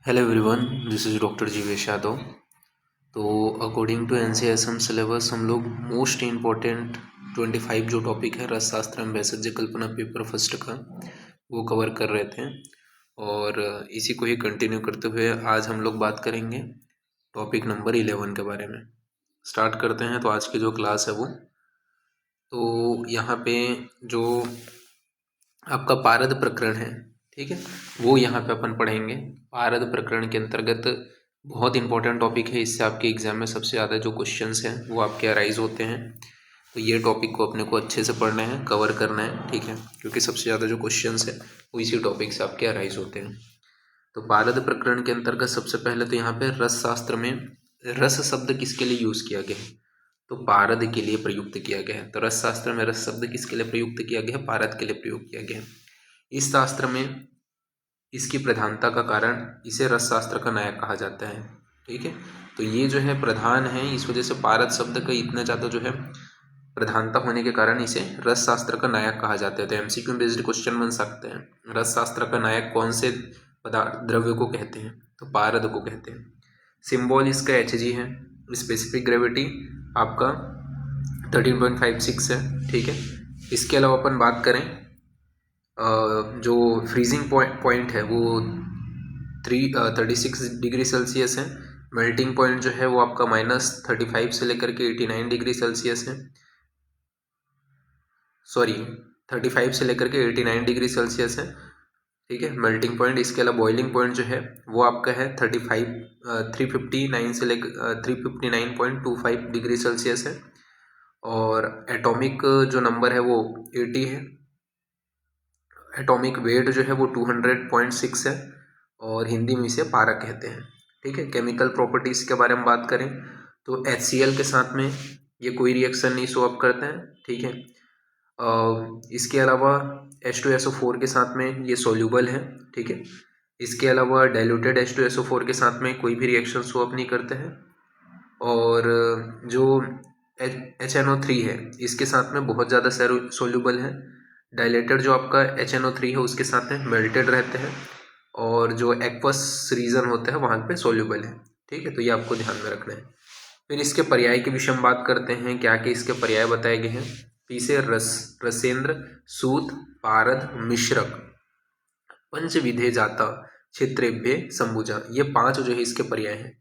Hello everyone, this is doctor Jeevesh Yadav. तो according to NCSM syllabus हम लोग मोस्ट इम्पॉर्टेंट 25 जो टॉपिक है रसशास्त्र एवं वैसज्य कल्पना पेपर फर्स्ट का वो कवर कर रहे थे और इसी को ही कंटिन्यू करते हुए आज हम लोग बात करेंगे टॉपिक नंबर 11 के बारे में। स्टार्ट करते हैं। तो आज की जो क्लास है वो तो यहाँ पे जो आपका पारद प्रकरण है, ठीक है, वो यहाँ पे अपन पढ़ेंगे। पारद प्रकरण के अंतर्गत बहुत इंपॉर्टेंट टॉपिक है, इससे आपके एग्जाम में सबसे ज़्यादा जो क्वेश्चंस हैं वो आपके अराइज होते हैं। तो ये टॉपिक को अपने को अच्छे से पढ़ना है, कवर करना है, ठीक है, क्योंकि सबसे ज़्यादा जो क्वेश्चंस है वो इसी टॉपिक से आपके अराइज होते हैं। तो पारद प्रकरण के अंतर्गत सबसे पहले तो यहाँ पे रस शास्त्र में रस शब्द किसके लिए यूज़ किया गया है? तो पारद के लिए प्रयुक्त किया गया है। तो रस शास्त्र में रस शब्द किसके लिए प्रयुक्त किया गया है? पारद के लिए प्रयोग किया गया है। इस शास्त्र में इसकी प्रधानता का कारण इसे रस शास्त्र का नायक कहा जाता है, ठीक है। तो ये जो है प्रधान है, इस वजह से पारद शब्द का इतना ज़्यादा जो है प्रधानता होने के कारण इसे रस शास्त्र का नायक कहा जाता है। तो एमसीक्यू बेस्ड क्वेश्चन बन सकते हैं, रस शास्त्र का नायक कौन से पदार्थ द्रव्य को कहते हैं? तो पारद को कहते हैं। सिंबल इसका Hg है। स्पेसिफिक ग्रेविटी आपका 13.56 है, ठीक है। इसके अलावा अपन बात करें जो फ्रीजिंग पॉइंट है वो 36 डिग्री सेल्सियस है। मेल्टिंग पॉइंट जो है वो आपका -35 से लेकर के 89 डिग्री सेल्सियस है। सॉरी, 35 से लेकर के 89 डिग्री सेल्सियस है, ठीक है, मेल्टिंग पॉइंट। इसके अलावा बॉइलिंग पॉइंट जो है वो आपका है 359 से लेकर 359.25 डिग्री सेल्सियस है। और एटॉमिक जो नंबर है वो 80 है। एटॉमिक वेट जो है वो 200.6 है और हिंदी में इसे पारा कहते हैं, ठीक है। केमिकल प्रॉपर्टीज़ के बारे में बात करें तो HCl के साथ में ये कोई रिएक्शन नहीं शो अप करते हैं, ठीक है। इसके अलावा H2SO4 के साथ में ये सोल्यूबल है, ठीक है। इसके अलावा डाइल्यूटेड H2SO4 के साथ में कोई भी रिएक्शन शो अप नहीं करते हैं। और जो HNO3 है इसके साथ में बहुत ज़्यादा सोल्यूबल है। डाइलेटेड जो आपका HNO3 है उसके साथ में मेल्टेड रहते हैं और जो एक्वस रीजन होता है वहाँ पे सोल्यूबल है, ठीक है। तो ये आपको ध्यान में रखना है। फिर इसके पर्याय के विषय में बात करते हैं, क्या क्या इसके पर्याय बताए गए हैं। तीसरे रसेंद्र, सूत, पारद, मिश्रक, पंचविधे जाता, क्षेत्रेभ्य, संबुजा, ये 5 जो है इसके पर्याय हैं।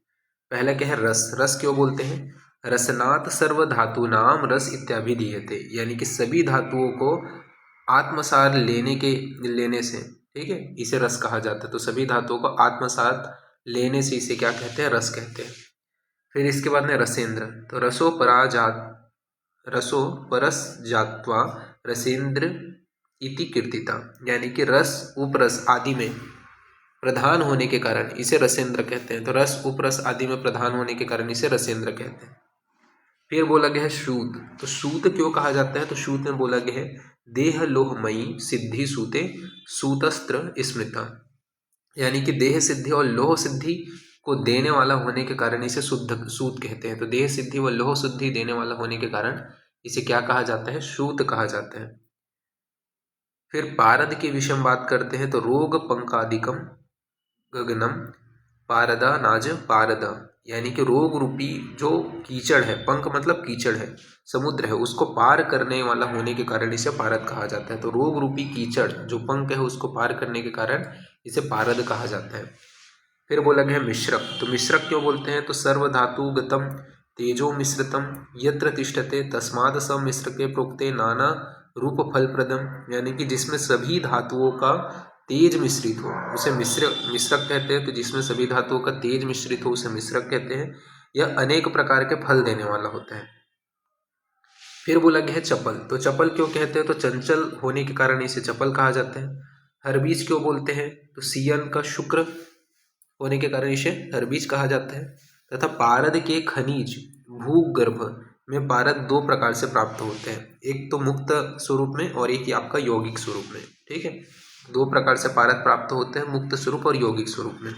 पहला क्या है? रस। रस क्यों बोलते हैं? रसनात् सर्व धातु नाम रस इत्याभिधीयते, यानी कि सभी धातुओं को आत्मसार लेने से, ठीक है, इसे रस कहा जाता है। तो सभी धातुओं को आत्मसात लेने से इसे क्या कहते हैं? रस कहते हैं। फिर इसके बाद में रसेंद्र, तो रसो परस जात्वा रसेंद्र इति कीर्तिता, यानी कि रस उपरस आदि में प्रधान होने के कारण इसे रसेंद्र कहते हैं। तो रस उपरस आदि में प्रधान होने के कारण इसे रसेंद्र कहते हैं। फिर बोला गया है सूत। तो सूत क्यों कहा जाता है? तो सूत में बोला गया है देह लोहमयी सिद्धि सूते सूतस्त्र स्मृता, यानी कि देह सिद्धि और लोह सिद्धि को देने वाला होने के कारण इसे शुद्ध सूत कहते हैं। तो देह सिद्धि व लोह सिद्धि देने वाला होने के कारण इसे क्या कहा जाता है? सूत कहा जाता है। फिर पारद के विषय में बात करते हैं तो रोग पंकादिकम गगनम पारदा नाज पारदा, यानी कि रोग रूपी जो कीचड़ है, पंख मतलब कीचड़ है, समुद्र है, उसको पार करने वाला होने के कारण इसे पारद कहा जाता है। तो रोग रूपी कीचड़ जो पंख है उसको पार करने के कारण इसे पारद कहा जाता है। फिर बोला गया मिश्रक। तो मिश्रक क्यों बोलते हैं? तो सर्वधातुगतम तेजो मिश्रितम यत्र तिष्ठते तस्माद स मिश्रके प्रोक्ते नाना रूप फलप्रदम, यानी कि जिसमें सभी धातुओं का तेज मिश्रित हो उसे मिश्रक कहते हैं। तो जिसमें सभी धातुओं का तेज मिश्रित हो उसे मिश्रक कहते हैं। यह अनेक प्रकार के फल देने वाला होता है। फिर बोला गया है चपल। तो चपल क्यों कहते हैं? तो चंचल होने के कारण इसे चपल कहा जाता है। हरबीज क्यों बोलते हैं? तो सियन का शुक्र होने के कारण इसे हरबीज कहा जाता है। तथा पारद के खनिज भूगर्भ में पारद 2 प्रकार से प्राप्त होते हैं, एक तो मुक्त स्वरूप में और एक आपका यौगिक स्वरूप में, ठीक है। 2 प्रकार से पारद प्राप्त होते हैं, मुक्त स्वरूप और यौगिक स्वरूप में।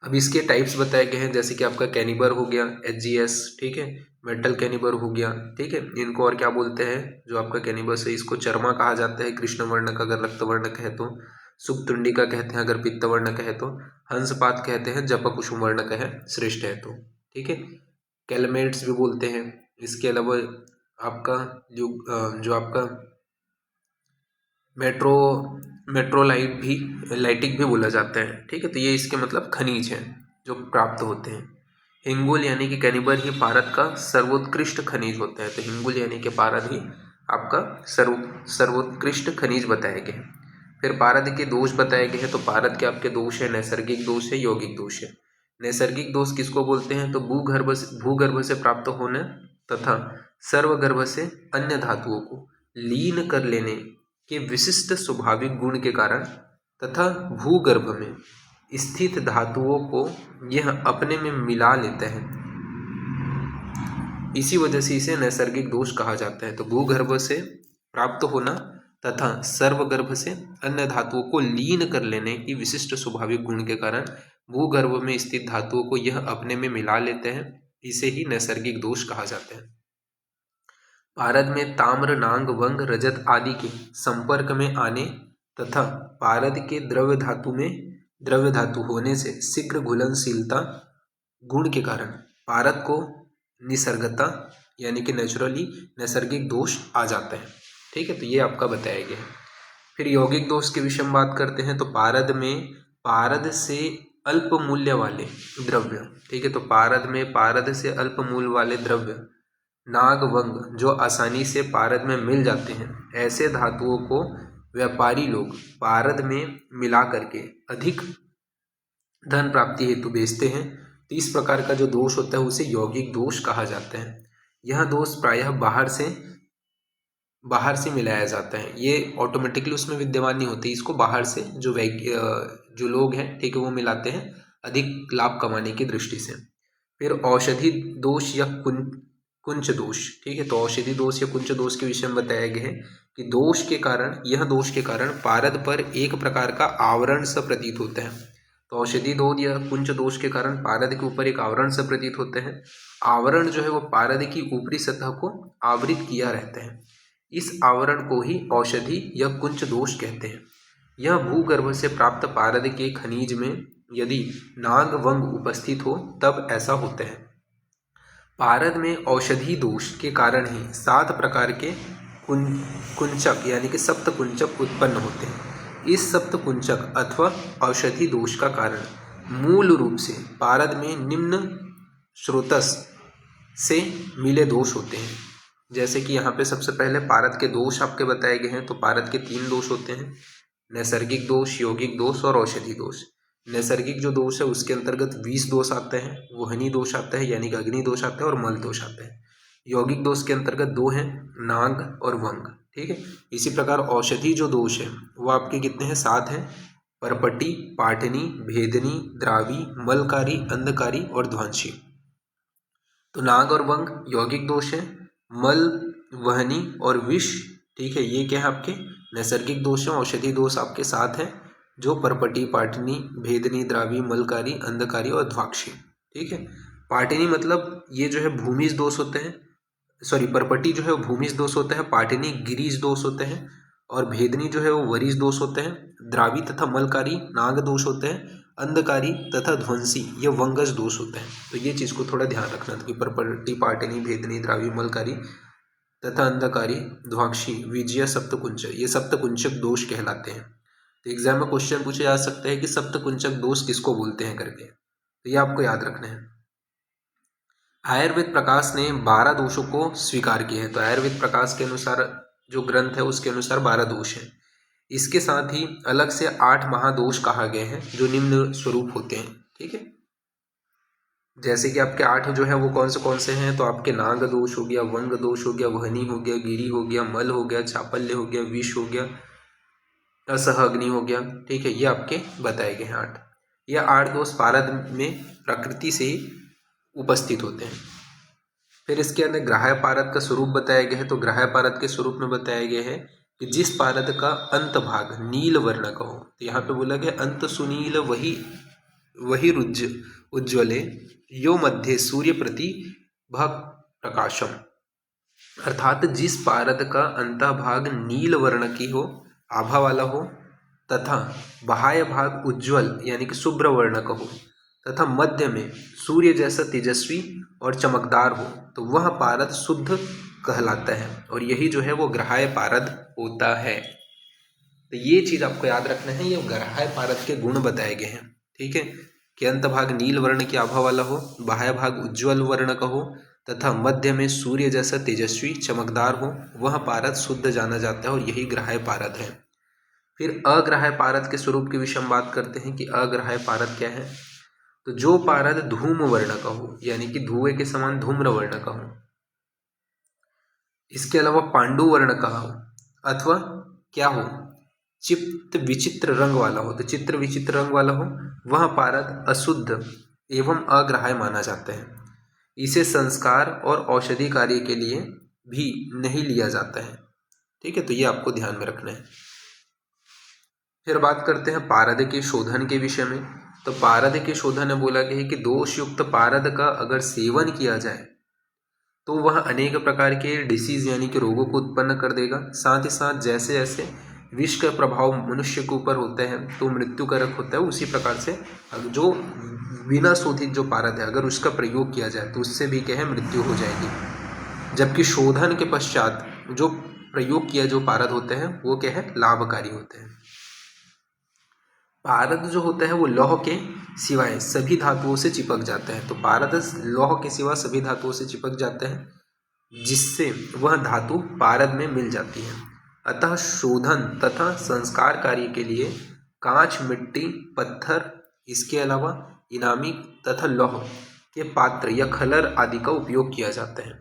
अब इसके टाइप्स बताए गए हैं, जैसे कि आपका कैनिबर हो गया HGS, ठीक है, मेटल कैनिबर हो गया, ठीक है। इनको और क्या बोलते हैं? जो आपका कैनिबर है इसको चर्मा कहा जाता है, कृष्ण वर्ण का अगर रक्त वर्ण कहे तो। सुक्तुंडी का कहते हैं अगर पित्तवर्ण कहे तो, हंसपात कहते हैं जप कुसुम वर्ण कहे श्रेष्ठ है तो, ठीक है। कैलमेट्स भी बोलते हैं। इसके अलावा आपका जो आपका मेट्रोलाइट भी, लाइटिक भी बोला जाता है, ठीक है। तो ये इसके मतलब खनिज हैं जो प्राप्त होते हैं। हिंगुल यानी कि कैनिबर ही पारद का सर्वोत्कृष्ट खनिज होता है। तो हिंगुल यानी कि पारद ही आपका सर्वोत्कृष्ट खनिज बताए गए हैं। फिर पारद के दोष बताए गए हैं। तो पारद के आपके दोष है, नैसर्गिक दोष है, यौगिक दोष है। नैसर्गिक दोष किसको बोलते हैं? तो भूगर्भ से प्राप्त होने तथा सर्वगर्भ से अन्य धातुओं को लीन कर लेने के विशिष्ट स्वाभाविक गुण के कारण तथा भूगर्भ में स्थित धातुओं को यह अपने में मिला लेते हैं, इसी वजह से इसे नैसर्गिक दोष कहा जाता है। तो भूगर्भ से प्राप्त होना तथा सर्वगर्भ से अन्य धातुओं को लीन कर लेने की विशिष्ट स्वाभाविक गुण के कारण भूगर्भ में स्थित धातुओं को यह अपने में मिला लेते हैं, इसे ही नैसर्गिक दोष कहा जाता है। पारद में ताम्र, नांग, वंग, रजत आदि के संपर्क में आने तथा पारद के द्रव्य धातु होने से शीघ्र घुलनशीलता गुण के कारण पारद को निसर्गता यानी कि नेचुरली नैसर्गिक दोष आ जाते हैं, ठीक है। तो ये आपका बताया गया है। फिर यौगिक दोष के विषय में बात करते हैं। तो पारद में पारद से अल्प मूल्य वाले द्रव्य, ठीक है। तो पारद में पारद से अल्प मूल्य वाले द्रव्य नाग, वंग जो आसानी से पारद में मिल जाते हैं, ऐसे धातुओं को व्यापारी लोग पारद में मिला करके अधिक धन प्राप्ति हेतु बेचते हैं। तो इस प्रकार का जो दोष होता है उसे यौगिक दोष कहा जाता है। यह दोष प्रायः बाहर से मिलाया जाता है, ये ऑटोमेटिकली उसमें विद्यमान नहीं होती, इसको बाहर से जो लोग हैं, ठीक है, वो मिलाते हैं अधिक लाभ कमाने की दृष्टि से। फिर औषधि दोष या कुंच दोष, ठीक है। तो औषधि दोष या कुंच दोष के विषय में बताया गया है कि यह दोष के कारण पारद पर एक प्रकार का आवरण सा प्रतीत होता है। तो औषधि दोष या कुंच दोष के कारण पारद के ऊपर एक आवरण सा प्रतीत होते हैं। आवरण जो है वो पारद की ऊपरी सतह को आवृत किया रहता है, इस आवरण को ही औषधि या कुंच दोष कहते हैं। यह भूगर्भ से प्राप्त पारद के खनिज में यदि नाग, वंग उपस्थित हो तब ऐसा होता है। पारद में औषधि दोष के कारण ही 7 प्रकार के कुंचक यानी कि सप्त कुंचक उत्पन्न होते हैं। इस सप्त कुंचक अथवा औषधि दोष का कारण मूल रूप से पारद में निम्न स्रोतस से मिले दोष होते हैं। जैसे कि यहाँ पे सबसे पहले पारद के दोष आपके बताए गए हैं। तो पारद के 3 दोष होते हैं, नैसर्गिक दोष, यौगिक दोष और औषधि दोष। नैसर्गिक जो दोष है उसके अंतर्गत विष दोष आता है, वहनी दोष आता है यानी कि अग्नि दोष आता है और मल दोष आता है। यौगिक दोष के अंतर्गत 2 हैं, नाग और वंग, ठीक है। इसी प्रकार औषधि जो दोष है वो आपके कितने हैं? 7 हैं, परपटी, पाटनी, भेदनी, द्रावी, मलकारी, अंधकारी और ध्वांसी। तो नाग और वंग यौगिक दोष है, मल, वहनी और विष, ठीक है, ये क्या है आपके नैसर्गिक दोष है। औषधि दोष आपके 7 हैं, जो परपटी, पाटनी, भेदनी, द्रावी, मलकारी, अंधकारी और ध्वाक्षी, ठीक है। पाटनी मतलब ये जो है भूमिज दोष होते हैं, परपटी जो है वो भूमिज दोष होता है, पाटनी गिरीज दोष होते हैं और भेदनी जो है वो वरीज दोष होते हैं, द्रावी तथा मलकारी नाग दोष होते हैं, अंधकारी तथा ध्वंसी ये वंगज दोष होते हैं। तो ये चीज़ को थोड़ा ध्यान रखना था कि परपटी, पाटनी, भेदनी, द्रावी, मलकारी तथा अंधकारी, ध्वाक्षी, विजय, सप्तकुंच, ये सप्तकुंचक दोष कहलाते हैं। तो एग्जाम में क्वेश्चन पूछे जा सकते हैं कि सप्तकुंचक दोष किसको बोलते हैं करके, तो ये आपको याद रखना है। आयुर्वेद प्रकाश ने 12 दोषों को स्वीकार किया है। तो आयुर्वेद प्रकाश के अनुसार जो ग्रंथ है उसके अनुसार 12 दोष हैं। इसके साथ ही अलग से 8 महादोष कहा गए हैं जो निम्न स्वरूप होते हैं, ठीक है। जैसे कि आपके 8 जो है वो कौन से हैं? तो आपके नाग दोष हो गया, वंग दोष हो गया, वहनी हो गया, गिरी हो गया, मल हो गया, चापल्य हो गया, विष हो गया, असह अग्नि हो गया, ठीक है। ये आपके बताए गए हैं 8। ये 8 दोष पारद में प्रकृति से उपस्थित होते हैं। फिर इसके अंदर ग्राह्य पारद का स्वरूप बताया गया है। तो ग्राह्य पारद के स्वरूप में बताया गया है कि जिस पारद का अंत भाग नील वर्ण का हो, तो यहाँ पे बोला गया अंत सुनील वही रुज उज्ज्वले यो मध्य सूर्य प्रति भाग प्रकाशम, अर्थात जिस पारद का अंत भाग नील वर्ण की हो, आभा वाला हो तथा बाह्य भाग उज्ज्वल यानी कि शुभ्र वर्ण का हो तथा मध्य में सूर्य जैसा तेजस्वी और चमकदार हो तो वह पारद शुद्ध कहलाता है और यही जो है वो ग्राह्य पारद होता है। तो ये चीज आपको याद रखना है, ये ग्राह्य पारद के गुण बताए गए हैं। ठीक है, कि अंत भाग नील वर्ण की आभा वाला हो, बाह्य भाग उज्ज्वल वर्ण का हो तथा मध्य में सूर्य जैसा तेजस्वी चमकदार हो, वह पारद शुद्ध जाना जाता है और यही ग्राह्य पारद है। फिर अग्राह्य पारद के स्वरूप के विषय हम बात करते हैं कि अग्राह्य पारद क्या है। तो जो पारद धूम वर्ण का हो यानी कि धुएं के समान धूम्र वर्ण का हो, इसके अलावा पांडु वर्ण का हो अथवा क्या हो, चित्त विचित्र रंग वाला हो, तो चित्र विचित्र रंग वाला हो, वह पारद अशुद्ध एवं अग्राह्य माना जाता है। इसे संस्कार और औषधि कार्य के लिए भी नहीं लिया जाता है। ठीक है, तो ये आपको ध्यान में रखना है। फिर बात करते हैं पारद के शोधन के विषय में। तो पारद के शोधन में बोला गया है कि दोषयुक्त पारद का अगर सेवन किया जाए तो वह अनेक प्रकार के डिसीज यानी कि रोगों को उत्पन्न कर देगा। साथ ही साथ जैसे जैसे विष का प्रभाव मनुष्य के ऊपर होता है तो मृत्युकारक होता है, उसी प्रकार से जो बिना शोधित जो पारद है अगर उसका प्रयोग किया जाए तो उससे भी क्या है मृत्यु हो जाएगी। जबकि शोधन के पश्चात जो प्रयोग किया जो पारद होते हैं वो क्या है लाभकारी होते हैं। पारद जो होता है वो लौह के सिवाय सभी धातुओं से चिपक जाता है। तो पारद लौह के सिवा सभी धातुओं से चिपक जाता है जिससे वह धातु पारद में मिल जाती है। अतः शोधन तथा संस्कार कार्य के लिए कांच, मिट्टी, पत्थर, इसके अलावा इनामी तथा लौह के पात्र या खलर आदि का उपयोग किया जाता है।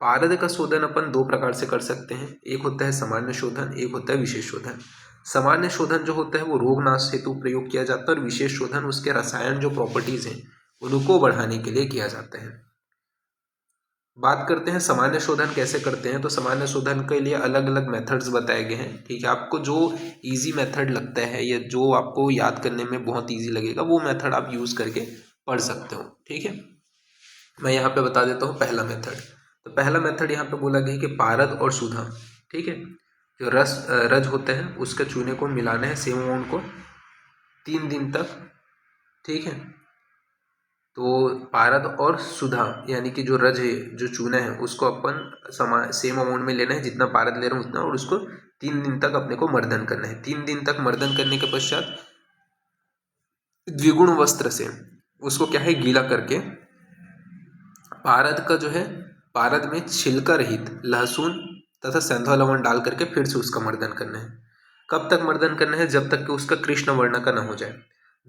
पारद का शोधन अपन दो प्रकार से कर सकते हैं, एक होता है सामान्य शोधन, एक होता है विशेष शोधन। सामान्य शोधन जो होता है वो रोगनाश हेतु प्रयोग किया जाता है और विशेष शोधन उसके रसायन जो प्रॉपर्टीज हैं उनको बढ़ाने के लिए किया जाता है। बात करते हैं सामान्य शोधन कैसे करते हैं। तो सामान्य शोधन के लिए अलग अलग मेथड्स बताए गए हैं। ठीक है, आपको जो इजी मेथड लगता है या जो आपको याद करने में बहुत इजी लगेगा वो मेथड आप यूज करके पढ़ सकते हो। ठीक है, मैं यहाँ पे बता देता हूँ पहला मेथड। तो पहला मेथड यहाँ पे बोला गया कि पारद और सुधा, ठीक है, जो रज होता है उसके चूने को मिलाना है सेम अमाउंट को 3 दिन तक। ठीक है, तो पारद और सुधा यानी कि जो रज है जो चूना है उसको अपन सेम अमाउंट में लेना है, जितना पारद ले रहे हैं उतना, और उसको 3 दिन तक अपने को मर्दन करना है। 3 दिन तक मर्दन करने के पश्चात द्विगुण वस्त्र से उसको क्या है गीला करके पारद का जो है पारद में छिलका रहित लहसुन तथा सेंधा लवण डाल करके फिर से उसका मर्दन करना है। कब तक मर्दन करना है, जब तक कि उसका कृष्ण वर्ण का न हो जाए।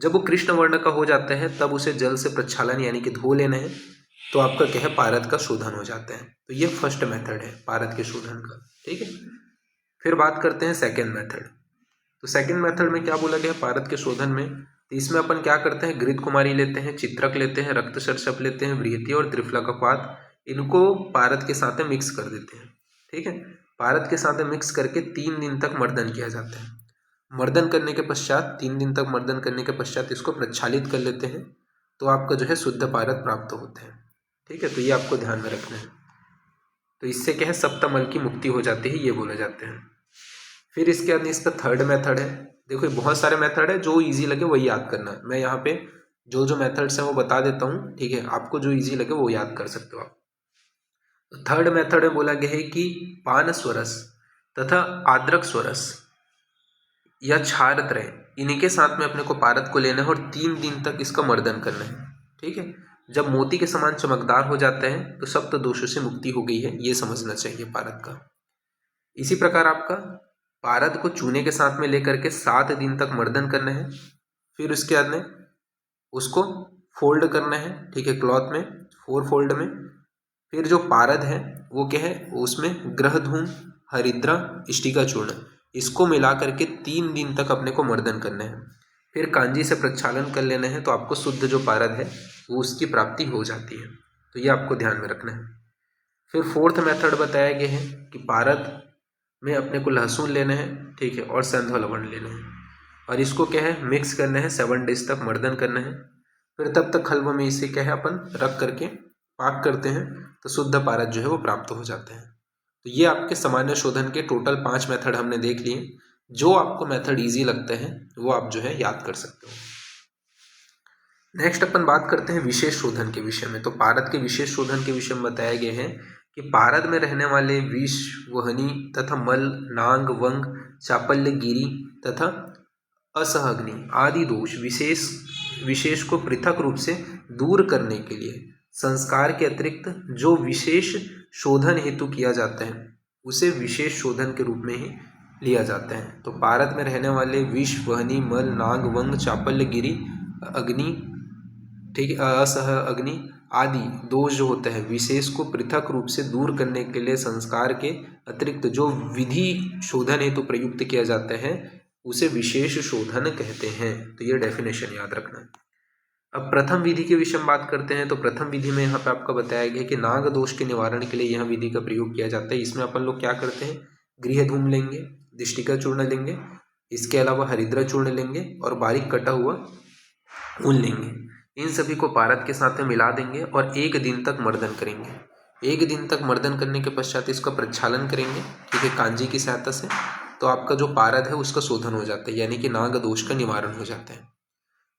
जब वो कृष्ण वर्ण का हो जाता है तब उसे जल से प्रक्षालन यानी कि धो लेना है, तो आपका क्या है पारद का शोधन हो जाता है। तो ये फर्स्ट मेथड है पारद के शोधन का। ठीक है, फिर बात करते हैं सेकेंड मेथड। तो सेकेंड मेथड में क्या बोला गया पारद के शोधन में, तो इसमें अपन क्या करते हैं घृत कुमारी लेते हैं, चित्रक लेते हैं, रक्त शर्षप लेते हैं, बृहति और त्रिफला का पात, इनको पारद के साथ मिक्स कर देते हैं। ठीक है, पारद के साथ मिक्स करके 3 दिन तक मर्दन किया जाता है। मर्दन करने के पश्चात 3 दिन तक मर्दन करने के पश्चात इसको प्रक्षालित कर लेते हैं, तो आपका जो है शुद्ध पारद प्राप्त होते हैं। ठीक है, तो ये आपको ध्यान में रखना है। तो इससे क्या है सप्तमल की मुक्ति हो जाती है, ये बोले जाते हैं। फिर इसके बाद इसका थर्ड मेथड है। देखो बहुत सारे मेथड है, जो इजी लगे वही याद करना। मैं यहाँ पे जो जो मेथड्स हैं वो बता देता हूँ। ठीक है, आपको जो इजी लगे वो याद कर सकते हो आप। तो थर्ड मेथड में बोला गया है कि पान स्वरस तथा आद्रक स्वरस या क्षारत्रय इनके साथ में अपने को पारद को लेना है और 3 दिन तक इसका मर्दन करना है। ठीक है, जब मोती के समान चमकदार हो जाता है तो सप्त दोषों से मुक्ति हो गई है, ये समझना चाहिए पारद का। इसी प्रकार आपका पारद को चूने के साथ में लेकर के 7 दिन तक मर्दन करना है। फिर उसके बाद में उसको फोल्ड करना है। ठीक है, क्लॉथ में 4 फोल्ड में। फिर जो पारद है वो क्या है उसमें ग्रहधूम, हरिद्रा, इष्टिका चूर्ण इसको मिला करके 3 दिन तक अपने को मर्दन करना है। फिर कांजी से प्रक्षालन कर लेना है, तो आपको शुद्ध जो पारद है वो उसकी प्राप्ति हो जाती है। तो ये आपको ध्यान में रखना है। फिर फोर्थ मेथड बताया गया है कि पारद में अपने को लहसुन लेना है, ठीक है, और सेंधा लवण लेना है और इसको क्या है मिक्स करना है, 7 डेज तक मर्दन करना है। फिर तब तक खलबों में इसे क्या है अपन रख करके पाक करते हैं, तो शुद्ध पारद जो है वो प्राप्त हो जाते हैं। तो ये आपके सामान्य शोधन के टोटल 5 मेथड हमने देख लिए, जो आपको मेथड इजी लगता है वो आप जो है याद कर सकते हो। नेक्स्ट अपन बात करते हैं विशेष शोधन के विषय में। तो पारद के विशेष शोधन के विषय में बताया गया है कि पारद में रहने वाले विष, वहनी तथा मल, नांग, वंग, चापल्य, गिरी तथा असहग्नि आदि दोष विशेष को पृथक रूप से दूर करने के लिए संस्कार के अतिरिक्त जो विशेष शोधन हेतु किया जाता है उसे विशेष शोधन के रूप में ही लिया जाता है। तो पारद में रहने वाले विष, वहनी, मल, नाग, वंग, चापल्य, गिरी, अग्नि, ठीक है, असह अग्नि आदि दोष जो होते हैं विशेष को पृथक रूप से दूर करने के लिए संस्कार के अतिरिक्त जो विधि शोधन हेतु प्रयुक्त किया जाता है उसे विशेष शोधन कहते हैं। तो ये डेफिनेशन याद रखना है। अब प्रथम विधि के विषय में बात करते हैं। तो प्रथम विधि में यहाँ पे आपका बताया गया कि नाग दोष के निवारण के लिए यह विधि का प्रयोग किया जाता है। इसमें अपन लोग क्या करते हैं, गृह धूम लेंगे, दिष्टिका चूर्ण लेंगे, इसके अलावा हरिद्रा चूर्ण लेंगे और बारीक कटा हुआ ऊन लेंगे। इन सभी को पारद के साथ में मिला देंगे और 1 दिन तक मर्दन करेंगे। 1 दिन तक मर्दन करने के पश्चात इसका प्रक्षालन करेंगे, ठीक है, कांजी की सहायता से। तो आपका जो पारद है उसका शोधन हो जाता है, यानी कि नाग दोष का निवारण हो जाता है।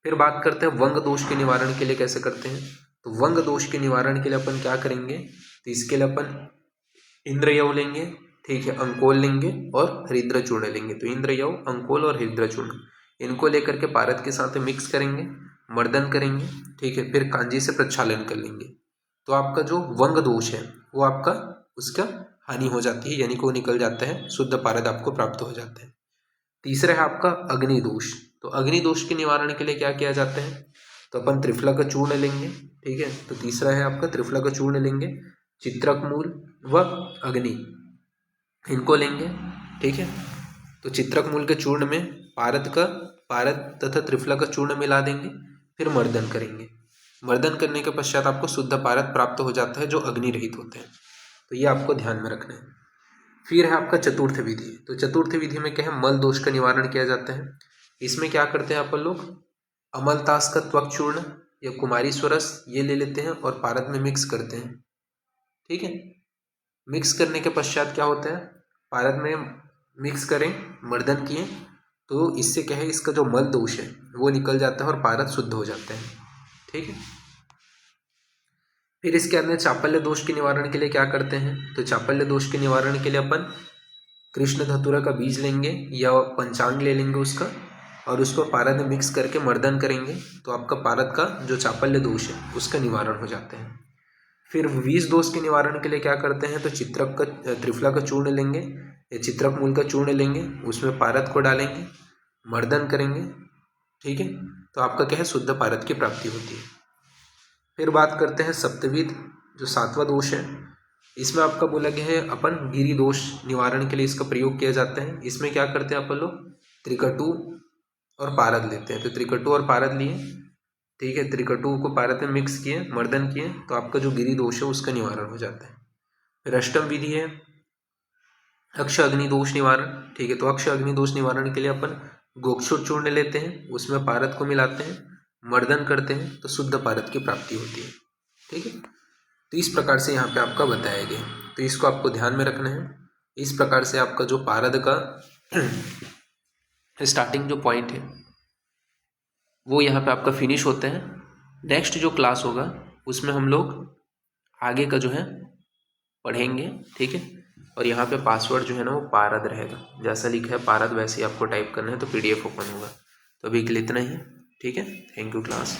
फिर बात करते हैं वंग दोष के निवारण के लिए कैसे करते हैं। तो वंग दोष के निवारण के लिए अपन क्या करेंगे, तो इसके लिए अपन इंद्रयव लेंगे, ठीक है, अंकोल लेंगे और हरिद्रा चूर्ण लेंगे। तो इंद्रयव, अंकोल और हरिद्रा चूर्ण इनको लेकर के पारद के साथ मिक्स करेंगे, मर्दन करेंगे, ठीक है, फिर कांजी से प्रक्षालन कर लेंगे। तो आपका जो वंग दोष है वो आपका उसका हानि हो जाती है, यानी कि वो निकल जाता है, शुद्ध पारद आपको प्राप्त हो जाता है। तीसरा है आपका अग्नि दोष। तो अग्नि दोष के निवारण के लिए क्या किया जाता है, तो अपन त्रिफला का चूर्ण लेंगे, ठीक है। तो तीसरा है आपका त्रिफला का चूर्ण लेंगे, चित्रक मूल व अग्नि इनको लेंगे, ठीक है। तो चित्रक मूल के चूर्ण में पारद तथा त्रिफला का चूर्ण मिला देंगे, फिर मर्दन करेंगे। मर्दन करने के पश्चात आपको शुद्ध पारद प्राप्त हो जाता है जो अग्नि रहित होते हैं। तो ये आपको ध्यान में रखना है। फिर है आपका चतुर्थ विधि। तो चतुर्थ विधि में क्या है, मल दोष का निवारण किया जाता है। इसमें क्या करते हैं अपन लोग, अमलतास का त्वक चूर्ण या कुमारी स्वरस ये ले लेते हैं और पारद में मिक्स करते हैं, ठीक है। मिक्स करने के पश्चात क्या होता है, पारद में मिक्स करें, मर्दन किए, तो इससे क्या है, इसका जो मल दोष है वो निकल जाता है और पारद शुद्ध हो जाता है, ठीक है। फिर इसके अंदर चापल्य दोष के निवारण के लिए क्या करते हैं, तो चापल्य दोष के निवारण के लिए अपन कृष्ण धतूरा का बीज लेंगे या पंचांग ले लेंगे उसका, और उसको पारद में मिक्स करके मर्दन करेंगे। तो आपका पारद का जो चापल्य दोष है उसका निवारण हो जाता है। फिर विष दोष के निवारण के लिए क्या करते हैं, तो त्रिफला का चूर्ण लेंगे या चित्रक मूल का चूर्ण लेंगे, उसमें पारद को डालेंगे, मर्दन करेंगे, ठीक है। तो आपका क्या है, शुद्ध पारद की प्राप्ति होती है। फिर बात करते हैं सप्तविध, जो 7वां दोष है। इसमें आपका बोला गया है अपन गिरी दोष निवारण के लिए इसका प्रयोग किया जाता है। इसमें क्या करते हैं अपन लोग, त्रिकटु और पारद लेते हैं। तो त्रिकटु और पारद लिए, ठीक है, त्रिकटु को पारद में मिक्स किए, मर्दन किए, तो आपका जो गिरी दोष है उसका निवारण हो जाता है। फिर अष्टम विधि है अक्ष अग्नि दोष निवारण, ठीक है। तो अक्ष अग्नि दोष निवारण के लिए अपन गोक्षुर चूर्ण लेते हैं, उसमें पारद को मिलाते हैं, मर्दन करते हैं, तो शुद्ध पारद की प्राप्ति होती है, ठीक है। तो इस प्रकार से यहाँ पे आपका बताया गया, तो इसको आपको ध्यान में रखना है। इस प्रकार से आपका जो पारद का स्टार्टिंग जो पॉइंट है वो यहाँ पे आपका फिनिश होते हैं। नेक्स्ट जो क्लास होगा उसमें हम लोग आगे का जो है पढ़ेंगे, ठीक है। और यहाँ पे पासवर्ड जो है ना वो पारद रहेगा, जैसा लिखा है पारद वैसे ही आपको टाइप करना है, तो PDF ओपन होगा। तो अभी के लिए इतना ही, ठीक है। Thank you class.